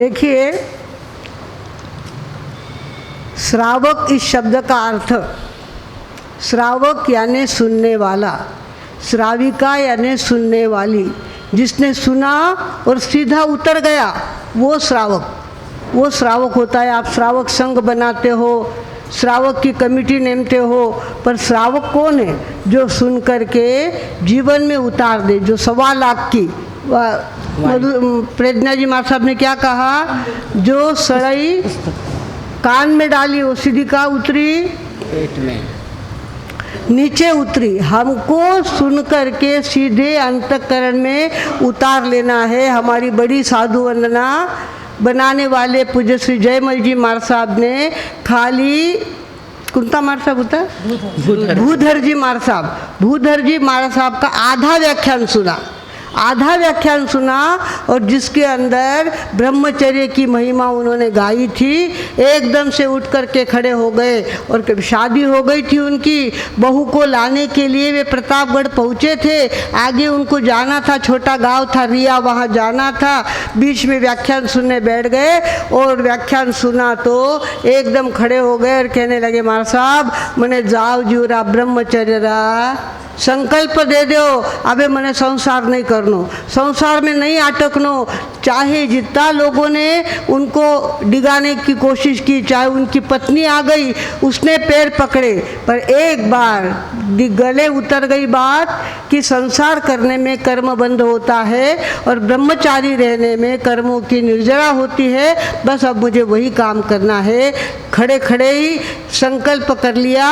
देखिए, श्रावक इस शब्द का अर्थ, श्रावक यानी सुनने वाला, श्राविका यानी सुनने वाली, जिसने सुना और सीधा उतर गया वो श्रावक होता है। आप श्रावक संघ बनाते हो, श्रावक की कमेटी नेमते हो, पर श्रावक कौन है? जो सुन करके जीवन में उतार दे। जो 1.25 लाख की प्रेरणा जी मार साहब ने क्या कहा? जो सड़ई कान में डाली वो सीधी का उतरी पेट में नीचे उतरी। हमको सुन करके सीधे अंतःकरण में उतार लेना है। हमारी बड़ी साधु वंदना बनाने वाले पूज्य श्री जयमल जी मार साहब ने खाली कुंता मार साहब होता भूधर जी मार साहब का आधा व्याख्यान सुना और जिसके अंदर ब्रह्मचर्य की महिमा उन्होंने गाई थी। एकदम से उठ कर के खड़े हो गए और शादी हो गई थी उनकी। बहू को लाने के लिए वे प्रतापगढ़ पहुँचे थे। आगे उनको जाना था, छोटा गांव था रिया, वहाँ जाना था। बीच में व्याख्यान सुनने बैठ गए और व्याख्यान सुना तो एकदम खड़े हो गए और कहने लगे, मार साहब मने जाओ जीवरा ब्रह्मचर्य रा संकल्प दे दो। अबे मैंने संसार नहीं करनो, संसार में नहीं अटकनो। चाहे जितना लोगों ने उनको डिगाने की कोशिश की, चाहे उनकी पत्नी आ गई उसने पैर पकड़े, पर एक बार गले उतर गई बात कि संसार करने में कर्म बंद होता है और ब्रह्मचारी रहने में कर्मों की निर्जरा होती है। बस अब मुझे वही काम करना है। खड़े खड़े ही संकल्प कर लिया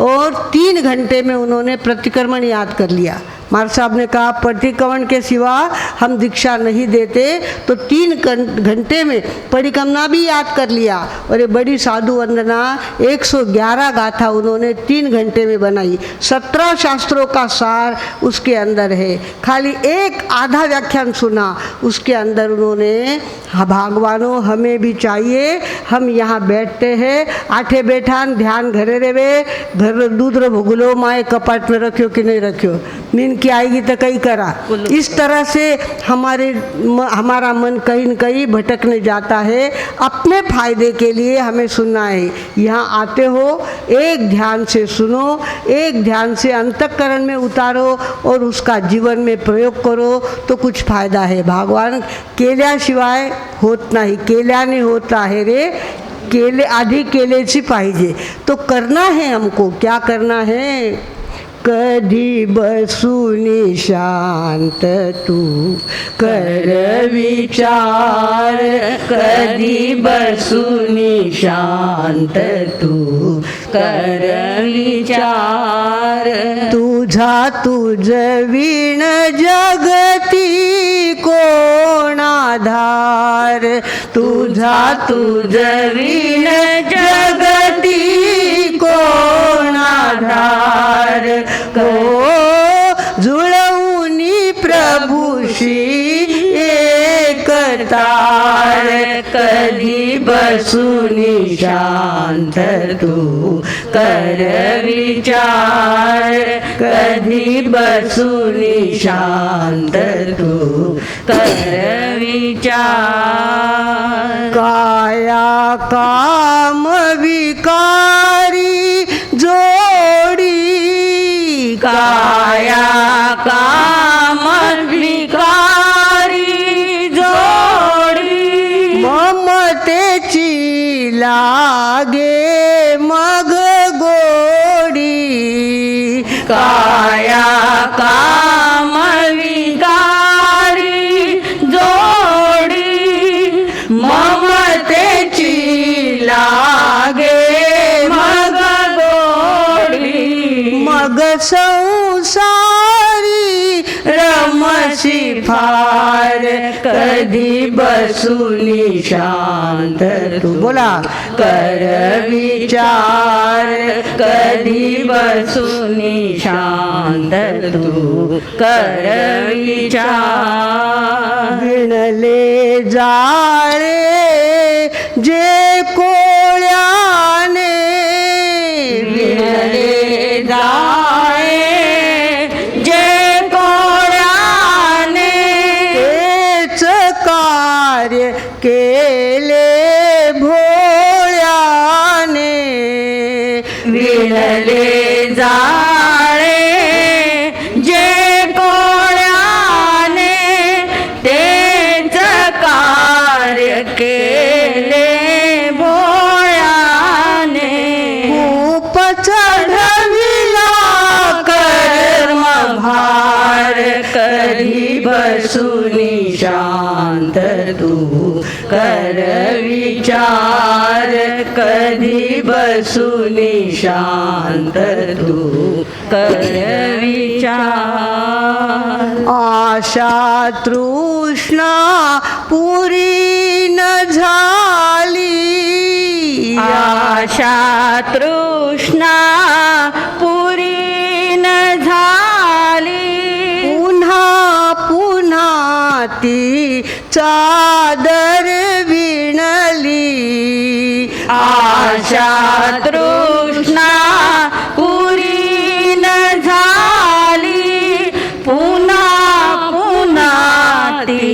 और 3 घंटे में उन्होंने प्रतिक्रमण याद कर लिया। मार साहब ने कहा प्रतिक्रमण के सिवा हम दीक्षा नहीं देते, तो 3 घंटे में परिक्रमणा भी याद कर लिया। और ये बड़ी साधु वंदना 111 गाथा उन्होंने 3 घंटे में बनाई। 17 शास्त्रों का सार उसके अंदर है। खाली एक आधा व्याख्यान सुना, उसके अंदर उन्होंने भगवानों हमें भी चाहिए, हम यहाँ बैठते हैं, आठे बैठान ध्यान घरे रेवे, घर दूध रो भुगलो माए कपाट में रखियो कि नहीं रखियो, नींद की आएगी तो कहीं करा। इस तरह से हमारा मन कहीं न कहीं भटकने जाता है। अपने फायदे के लिए हमें सुनना है। यहाँ आते हो, एक ध्यान से सुनो, एक ध्यान से अंतःकरण में उतारो और उसका जीवन में प्रयोग करो तो कुछ फायदा है। भगवान केल्याशिवाय होत नाही, केल्याने होता है रे, केले आधी केलेची पाहिजे। तो करना है हमको, क्या करना है? कधी बसूनी शांत तू कर विचार, कधी बसूनी शांत तू कर विचार। तुझा तुझ वीण जगती कोण आधार, तुझा तुझ वीण जगती कोण आधार। जुळवूनी प्रभूशी एकतार, कधी बसूनी शांत तू कर विचार, कधी बसूनी शांत तू कर विचार। काया काम विकारी जोडी, काया काम विकारी जोडी, ममतेची लागे मग गोडी। काया काम विकारी जोडी, ममतेची लागे मग गोडी। मग संसारी रमसी फार, कधी बसूनी शांत तू बोला कर विचार, कधी बसूनी शांत तू कर विचार। विणले जाळे जे कोळ्याने, विणले जाळे जे कोळ्याने, तेच कार्य के भोळ्याने विणले जाळे जे कोळ्याने तेच कार्य केले भोळ्याने खूप चढविला कर्म भार कधी बसूनी शांत तू कर विचार कधी बसूनी शांत तू कर विचार आशा तृष्णा पुरी न झाली आशा तृष्णा पुरी न झाली पुन्हा पुन्हा ती चादर विणली आशा तृष्णा पुरी न झाली पुन्हा पुन्हा ती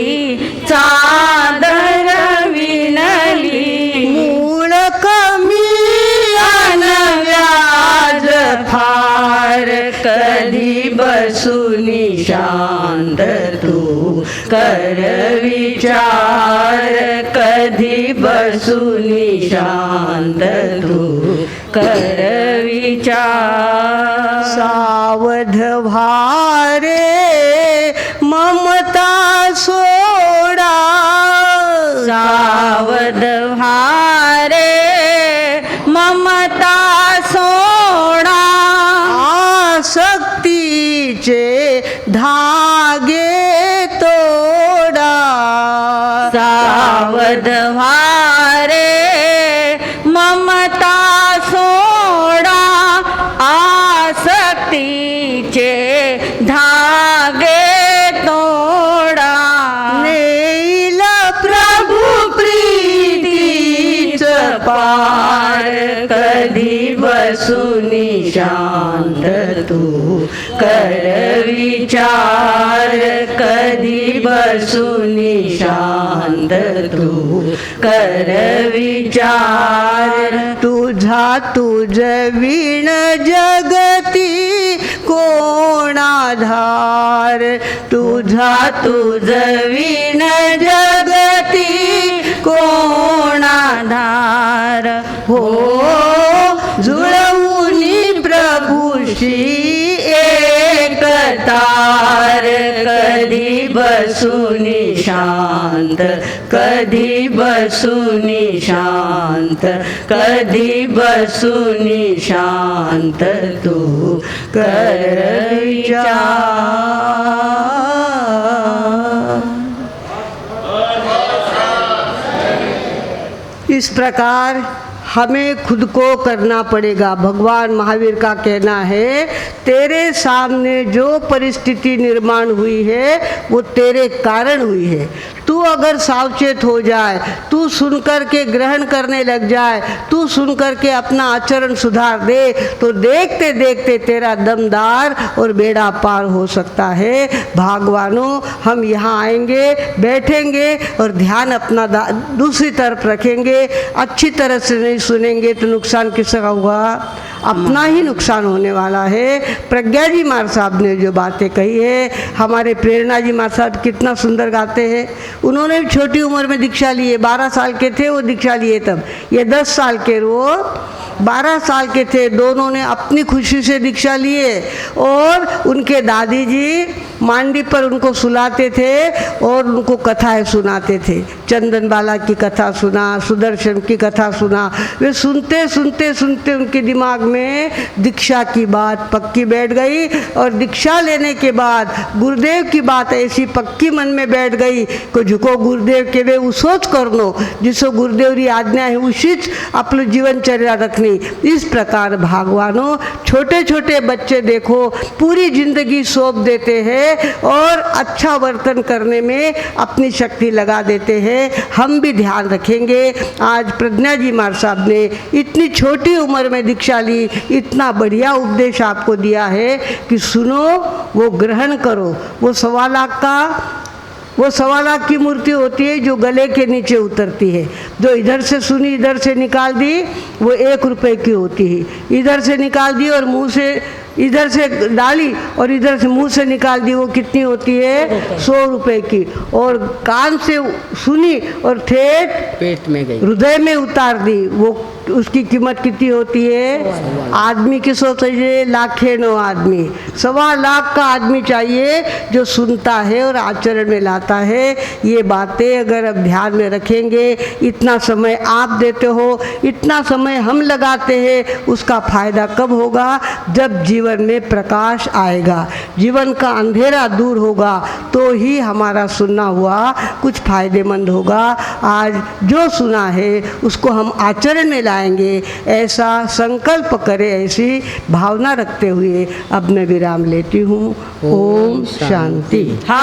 चादर विणली मूळ कमी व्याज फार कधी बसूनी शांत तू कर विचार कधी बसूनी शांत तू कर विचार सावध भारे ममता सोडा सावध भारे ममता सोडा आसक्तीचे धागे तोडा सावध भारे ममता सोडा आसक्तीचे धागे तोडा नेईल प्रभु प्रीतीच पार कधी बसूनी शांत तू कर विचार कधी बसूनी शांत तू कर विचार तुझा तुझ वीण जगती कोण आधार तुझा तुझ वीण जगती कोण आधार हो जुळवूनी प्रभूशी एकतार कधी बसूनी शांत कधी बसूनी शांत कधी बसूनी शांत तू कर विचार इस प्रकार हमें खुद को करना पड़ेगा। भगवान महावीर का कहना है तेरे सामने जो परिस्थिति निर्माण हुई है वो तेरे कारण हुई है। तू अगर सावचेत हो जाए, तू सुनकर के ग्रहण करने लग जाए, तू सुनकर के अपना आचरण सुधार दे तो देखते देखते तेरा दमदार और बेड़ा पार हो सकता है। भागवानों हम यहाँ आएंगे, बैठेंगे और ध्यान अपना दूसरी तरफ रखेंगे, अच्छी तरह से नहीं सुनेंगे तो नुकसान किसका हुआ? अपना ही नुकसान होने वाला है। प्रज्ञा जी मार साहब ने जो बातें कही है, हमारे प्रेरणा जी मार साहब कितना सुंदर गाते हैं। उन्होंने भी छोटी उम्र में दीक्षा लिए, 12 साल के थे वो दीक्षा लिए तब, ये 10 साल के वो 12 साल के थे। दोनों ने अपनी खुशी से दीक्षा लिए और उनके दादी जी मांडी पर उनको सुलाते थे और उनको कथाएं सुनाते थे। चंदन बाला की कथा सुना, सुदर्शन की कथा सुना। वे सुनते सुनते सुनते उनके दिमाग में दीक्षा की बात पक्की बैठ गई और दीक्षा लेने के बाद गुरुदेव की बात ऐसी पक्की मन में बैठ गई कि झुको गुरुदेव के वे उसोच करनो जिसो गुरुदेव री आज्ञा है उसीच आपलं जीवनचर्या रखनी। इस प्रकार भगवानों छोटे छोटे बच्चे देखो पूरी जिंदगी सौंप देते हैं और अच्छा वर्तन करने में अपनी शक्ति लगा देते हैं। हम भी ध्यान रखेंगे। आज प्रज्ञा जी मार साहब ने इतनी छोटी उम्र में दीक्षा ली, इतना बढ़िया उपदेश आपको दिया है कि सुनो, वो ग्रहण करो। वो 1.25 लाख का वो 1.25 लाख की मूर्ति होती है जो गले के नीचे उतरती है। जो इधर से सुनी इधर से निकाल दी वो 1 रुपए की होती है, इधर से निकाल दी और मुंह से इधर से डाली और इधर से मुंह से निकाल दी वो कितनी होती है? 100 रुपए की। और कान से सुनी और ठेठ पेट में गई, हृदय में उतार दी वो उसकी कीमत कितनी होती है? आदमी की सोच है लाखे नो आदमी, 1.25 लाख का आदमी चाहिए जो सुनता है और आचरण में लाता है। ये बातें अगर अब ध्यान में रखेंगे, इतना समय आप देते हो, इतना समय हम लगाते हैं, उसका फायदा कब होगा? जब जीवन में प्रकाश आएगा, जीवन का अंधेरा दूर होगा तो ही हमारा सुनना हुआ कुछ फायदेमंद होगा। आज जो सुना है उसको हम आचरण में लाएंगे, ऐसा संकल्प करें, ऐसी भावना रखते हुए अब मैं विराम लेती हूँ। ओम शांति।